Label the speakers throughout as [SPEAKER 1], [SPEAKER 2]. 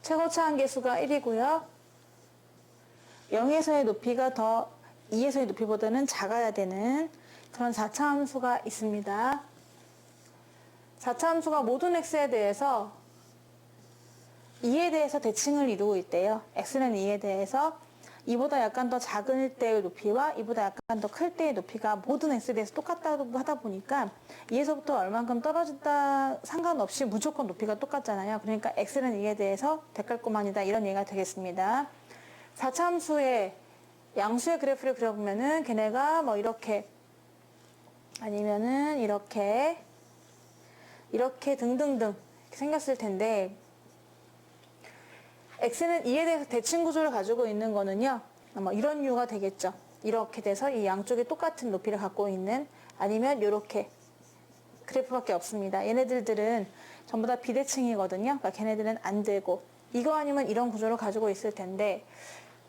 [SPEAKER 1] 최고차 한계수가 1이고요. 0에서의 높이가 더 2에서의 높이보다는 작아야 되는 그런 4차 함수가 있습니다. 4차 함수가 모든 x에 대해서 2에 대해서 대칭을 이루고 있대요. x는 2에 대해서 2보다 약간 더 작을 때의 높이와 2보다 약간 더 클 때의 높이가 모든 x에 대해서 똑같다고 하다 보니까 2에서부터 얼만큼 떨어진다 상관없이 무조건 높이가 똑같잖아요. 그러니까 x는 2에 대해서 대깔꼬만이다 이런 얘기가 되겠습니다. 4차 함수의 양수의 그래프를 그려보면은 걔네가 뭐 이렇게 아니면은 이렇게 등등등 이렇게 생겼을 텐데 x는 2에 대해서 대칭 구조를 가지고 있는 거는요. 뭐 이런 류가 되겠죠. 이렇게 돼서 이 양쪽이 똑같은 높이를 갖고 있는 아니면 이렇게 그래프밖에 없습니다. 얘네들은 전부 다 비대칭이거든요. 그러니까 걔네들은 안 되고 이거 아니면 이런 구조를 가지고 있을 텐데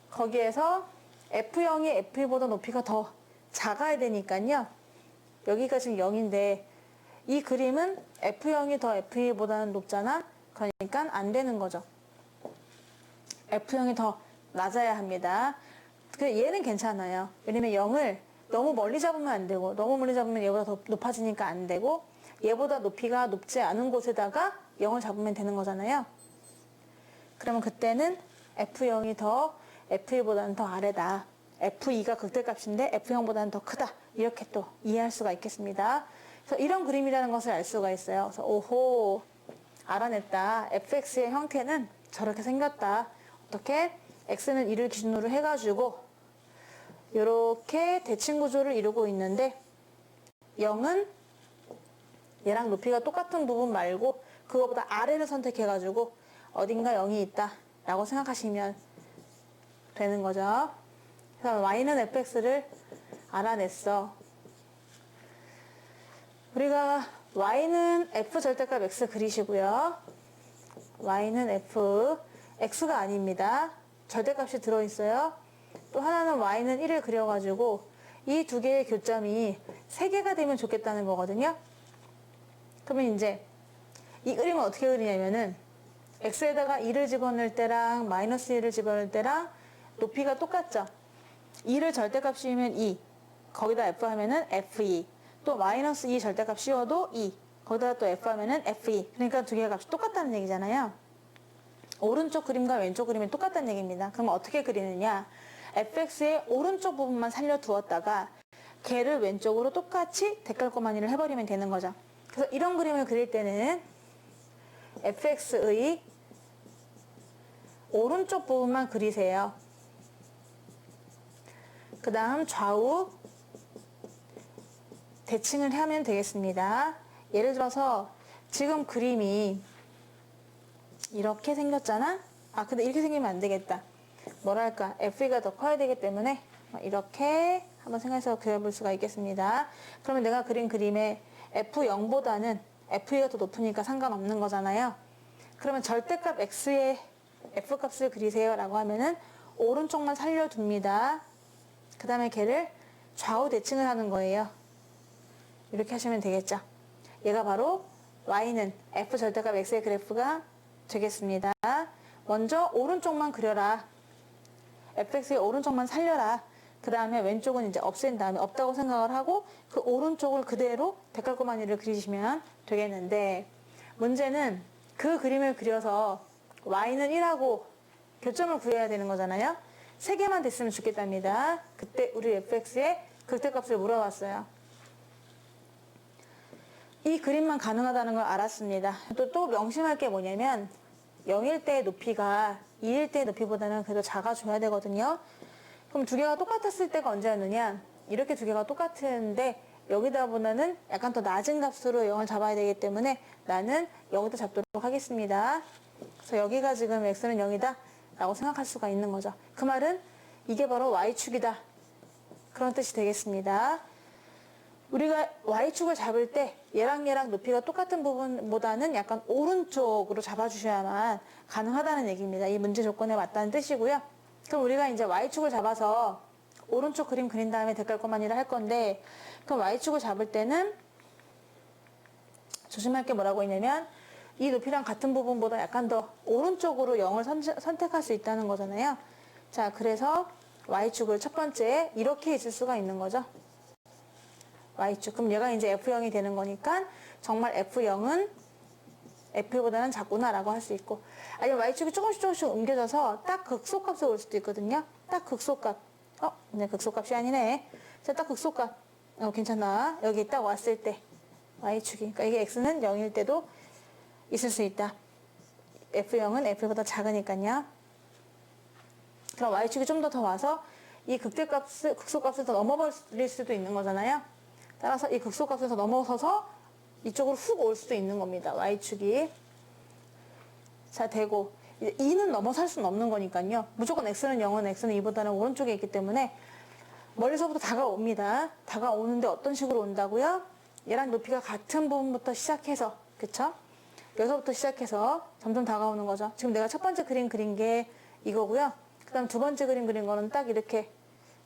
[SPEAKER 1] 거기에서 F0이 F2보다 높이가 더 작아야 되니까요. 여기가 지금 0인데 이 그림은 F0이 더 F2보다는 높잖아. 그러니까 안 되는 거죠. F0이 더 낮아야 합니다. 얘는 괜찮아요. 왜냐면 0을 너무 멀리 잡으면 안 되고 너무 멀리 잡으면 얘보다 더 높아지니까 안 되고 얘보다 높이가 높지 않은 곳에다가 0을 잡으면 되는 거잖아요. 그러면 그때는 F0이 더 F1보다는 더 아래다. F2가 극대값인데 F0보다는 더 크다. 이렇게 또 이해할 수가 있겠습니다. 그래서 이런 그림이라는 것을 알 수가 있어요. 그래서 오호 알아냈다. fx의 형태는 저렇게 생겼다. 어떻게? x는 2를 기준으로 해가지고 이렇게 대칭 구조를 이루고 있는데 0은 얘랑 높이가 똑같은 부분 말고 그거보다 아래를 선택해가지고 어딘가 0이 있다 라고 생각하시면 되는 거죠. 그래서 y는 fx를 알아냈어. 우리가 y는 f 절대값 x 그리시고요. y는 f x가 아닙니다. 절대값이 들어있어요. 또 하나는 y는 1을 그려가지고 이 두 개의 교점이 3개가 되면 좋겠다는 거거든요. 그러면 이제 이 그림을 어떻게 그리냐면은 x에다가 2를 집어넣을 때랑 마이너스 1을 집어넣을 때랑 높이가 똑같죠. 2를 절대값 씌우면 2 거기다 f 하면은 f2 또 마이너스 2 절대값 씌워도 2 거기다 또 f 하면은 f2 그러니까 두 개의 값이 똑같다는 얘기잖아요. 오른쪽 그림과 왼쪽 그림이 똑같다는 얘기입니다. 그럼 어떻게 그리느냐 fx의 오른쪽 부분만 살려두었다가 걔를 왼쪽으로 똑같이 대깔꼬마니를 해버리면 되는 거죠. 그래서 이런 그림을 그릴 때는 fx의 오른쪽 부분만 그리세요. 그 다음 좌우 대칭을 하면 되겠습니다. 예를 들어서 지금 그림이 이렇게 생겼잖아? 근데 이렇게 생기면 안 되겠다. 뭐랄까, F2가 더 커야 되기 때문에 이렇게 한번 생각해서 그려볼 수가 있겠습니다. 그러면 내가 그린 그림에 F0보다는 F2가 더 높으니까 상관없는 거잖아요. 그러면 절대값 X의 F값을 그리세요 라고 하면은 오른쪽만 살려둡니다. 그 다음에 걔를 좌우 대칭을 하는 거예요. 이렇게 하시면 되겠죠. 얘가 바로 Y는 F 절대값 X의 그래프가 되겠습니다. 먼저 오른쪽만 그려라. fx의 오른쪽만 살려라. 그 다음에 왼쪽은 이제 없앤 다음에 없다고 생각을 하고 그 오른쪽을 그대로 대깔꼬마니를 그리시면 되겠는데 문제는 그 그림을 그려서 y는 1하고 교점을 구해야 되는 거잖아요. 3개만 됐으면 좋겠답니다. 그때 우리 fx의 극대값을 물어봤어요. 이 그림만 가능하다는 걸 알았습니다. 또 명심할 게 뭐냐면 0일 때의 높이가 2일 때의 높이보다는 그래도 작아줘야 되거든요. 그럼 두 개가 똑같았을 때가 언제였느냐? 이렇게 두 개가 똑같은데 여기다 보다는 약간 더 낮은 값으로 0을 잡아야 되기 때문에 나는 여기다 잡도록 하겠습니다. 그래서 여기가 지금 x는 0이다 라고 생각할 수가 있는 거죠. 그 말은 이게 바로 y축이다. 그런 뜻이 되겠습니다. 우리가 y축을 잡을 때 얘랑 높이가 똑같은 부분보다는 약간 오른쪽으로 잡아주셔야만 가능하다는 얘기입니다. 이 문제 조건에 맞다는 뜻이고요. 그럼 우리가 이제 y축을 잡아서 오른쪽 그림 그린 다음에 대깔꼬마니를 할 건데 그럼 y축을 잡을 때는 조심할 게 뭐라고 했냐면 이 높이랑 같은 부분보다 약간 더 오른쪽으로 0을 선택할 수 있다는 거잖아요. 자, 그래서 y축을 첫 번째 이렇게 있을 수가 있는 거죠. y축. 그럼 얘가 이제 f0이 되는 거니까 정말 f0은 f보다는 작구나라고 할 수 있고, 아니면 y축이 조금씩 옮겨져서 딱 극소값에 올 수도 있거든요. 딱 극소값. 네, 극소값이 아니네. 자, 딱 극소값. 괜찮아. 여기 딱 왔을 때 y축이. 그러니까 이게 x는 0일 때도 있을 수 있다. f0은 f보다 작으니까요. 그럼 y축이 좀 더 와서 이 극소값을 더 넘어버릴 수도 있는 거잖아요. 따라서 이 극소값에서 넘어서서 이쪽으로 훅 올 수도 있는 겁니다. y축이. 자, 되고 이제 2는 넘어설 수는 없는 거니까요. 무조건 x는 0은 x는 2보다는 오른쪽에 있기 때문에 멀리서부터 다가옵니다. 다가오는데 어떤 식으로 온다고요? 얘랑 높이가 같은 부분부터 시작해서, 그쵸? 여기서부터 시작해서 점점 다가오는 거죠. 지금 내가 첫 번째 그림 그린 게 이거고요. 그 다음 두 번째 그림 그린 거는 딱 이렇게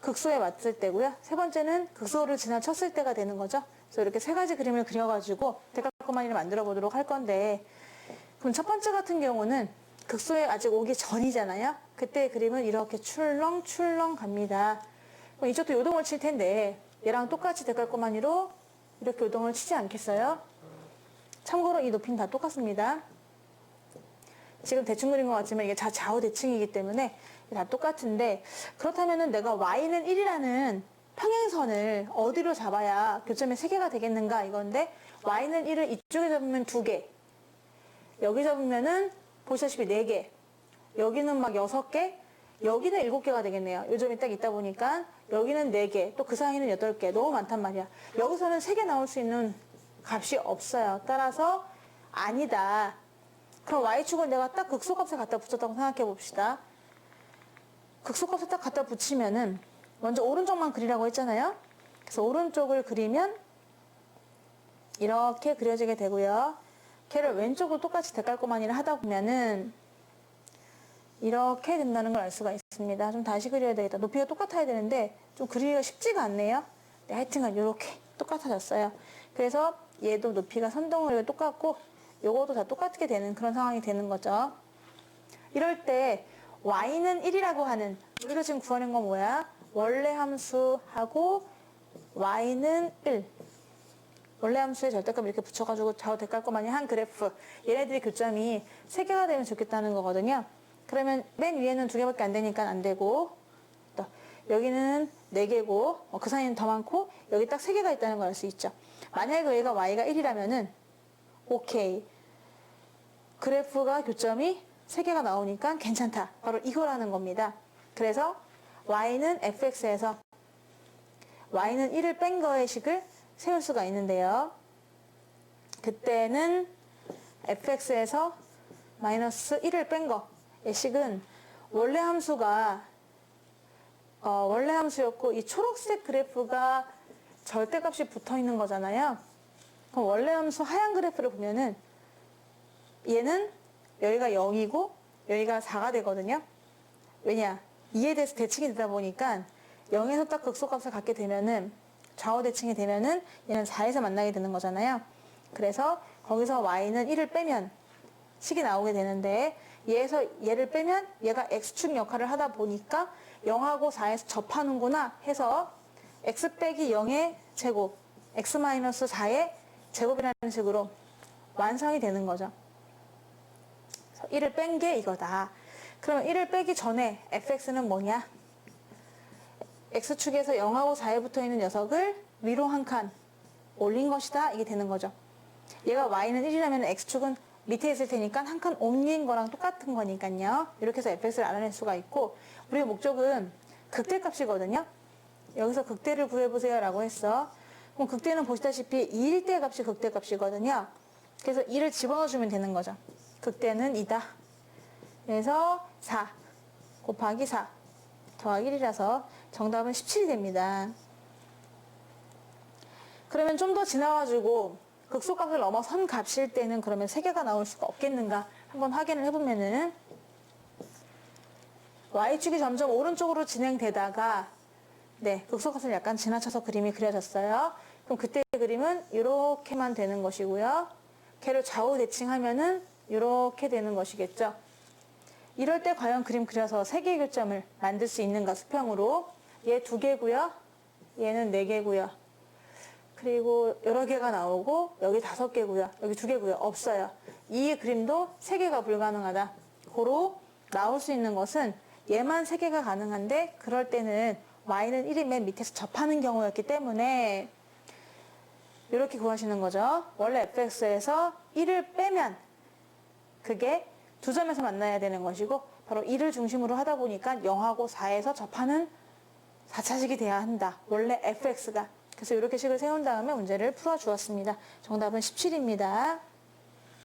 [SPEAKER 1] 극소에 맞을 때고요. 세 번째는 극소를 지나쳤을 때가 되는 거죠. 그래서 이렇게 세 가지 그림을 그려가지고 데칼코마니를 만들어 보도록 할 건데, 그럼 첫 번째 같은 경우는 극소에 아직 오기 전이잖아요. 그때 그림은 이렇게 출렁출렁 갑니다. 그럼 이쪽도 요동을 칠 텐데 얘랑 똑같이 데칼코마니로 이렇게 요동을 치지 않겠어요? 참고로 이 높이는 다 똑같습니다. 지금 대충 그린 것 같지만 이게 좌우 대칭이기 때문에 다 똑같은데, 그렇다면은 내가 y는 1이라는 평행선을 어디로 잡아야 교점의 3개가 되겠는가 이건데, y는 1을 이쪽에 잡으면 2개, 여기 잡으면은 보시다시피 4개, 여기는 막 6개, 여기는 7개가 되겠네요. 요점이 딱 있다 보니까 여기는 4개, 또 그 사이는 8개, 너무 많단 말이야. 여기서는 3개 나올 수 있는 값이 없어요. 따라서 아니다. 그럼 y축을 내가 딱 극소값에 갖다 붙였다고 생각해 봅시다. 극소값에 딱 갖다 붙이면은 먼저 오른쪽만 그리라고 했잖아요. 그래서 오른쪽을 그리면 이렇게 그려지게 되고요. 걔를 왼쪽으로 똑같이 데칼코마니를 하다 보면은 이렇게 된다는 걸 알 수가 있습니다. 좀 다시 그려야 되겠다. 높이가 똑같아야 되는데 좀 그리기가 쉽지가 않네요. 네, 하여튼간 이렇게 똑같아졌어요. 그래서 얘도 높이가 선동으로 똑같고 요것도 다 똑같게 되는 그런 상황이 되는 거죠. 이럴 때 y는 1이라고 하는, 우리가 지금 구하는 건 뭐야? 원래 함수하고 y는 1. 원래 함수에 절대값 이렇게 붙여가지고 좌우 데칼코마니 한 그래프. 얘네들이 교점이 3개가 되면 좋겠다는 거거든요. 그러면 맨 위에는 2개밖에 안 되니까 안 되고, 또 여기는 4개고, 그 사이는 더 많고, 여기 딱 3개가 있다는 걸 알 수 있죠. 만약에 얘가 y가 1이라면은, 오케이. 그래프가 교점이 3개가 나오니까 괜찮다. 바로 이거라는 겁니다. 그래서 y는 fx에서 y는 1을 뺀 거의 식을 세울 수가 있는데요. 그때는 fx에서 마이너스 1을 뺀 거의 식은 원래 함수가 원래 함수였고 이 초록색 그래프가 절대값이 붙어 있는 거잖아요. 그럼 원래 함수 하얀 그래프를 보면은 얘는 여기가 0이고 여기가 4가 되거든요. 왜냐? 2에 대해서 대칭이 되다 보니까 0에서 딱 극소값을 갖게 되면은 좌우 대칭이 되면은 얘는 4에서 만나게 되는 거잖아요. 그래서 거기서 y는 1을 빼면 식이 나오게 되는데, 얘에서 얘를 빼면 얘가 x축 역할을 하다 보니까 0하고 4에서 접하는구나 해서 x 빼기 0의 제곱, x 마이너스 4의 제곱이라는 식으로 완성이 되는 거죠. 1을 뺀 게 이거다. 그러면 1을 빼기 전에 fx는 뭐냐? x축에서 0하고 4에 붙어있는 녀석을 위로 한 칸 올린 것이다. 이게 되는 거죠. 얘가 y는 1이라면 x축은 밑에 있을 테니까 한 칸 옮긴 거랑 똑같은 거니까요. 이렇게 해서 fx를 알아낼 수가 있고, 우리의 목적은 극대값이거든요. 여기서 극대를 구해보세요 라고 했어. 그럼 극대는 보시다시피 2일 때 값이 극대값이거든요. 그래서 2를 집어넣어주면 되는 거죠. 극대는 2다. 그래서 4 곱하기 4 더하기 1이라서 정답은 17이 됩니다. 그러면 좀 더 지나가지고 극소값을 넘어선 값일 때는 그러면 3개가 나올 수가 없겠는가 한번 확인을 해보면은, y축이 점점 오른쪽으로 진행되다가 극소값을 약간 지나쳐서 그림이 그려졌어요. 그럼 그때 그림은 이렇게만 되는 것이고요. 걔를 좌우 대칭하면은 이렇게 되는 것이겠죠. 이럴 때 과연 그림 그려서 3개의 교점을 만들 수 있는가 수평으로. 얘 2개고요. 얘는 4개고요. 그리고 여러 개가 나오고 여기 5개고요. 여기 2개고요. 없어요. 이 그림도 3개가 불가능하다. 고로 나올 수 있는 것은 얘만 3개가 가능한데 그럴 때는 y는 1이 맨 밑에서 접하는 경우였기 때문에 이렇게 구하시는 거죠. 원래 fx에서 1을 빼면 그게 2점에서 만나야 되는 것이고 바로 1을 중심으로 하다 보니까 0하고 4에서 접하는 4차식이 돼야 한다. 원래 fx가. 그래서 이렇게 식을 세운 다음에 문제를 풀어주었습니다. 정답은 17입니다.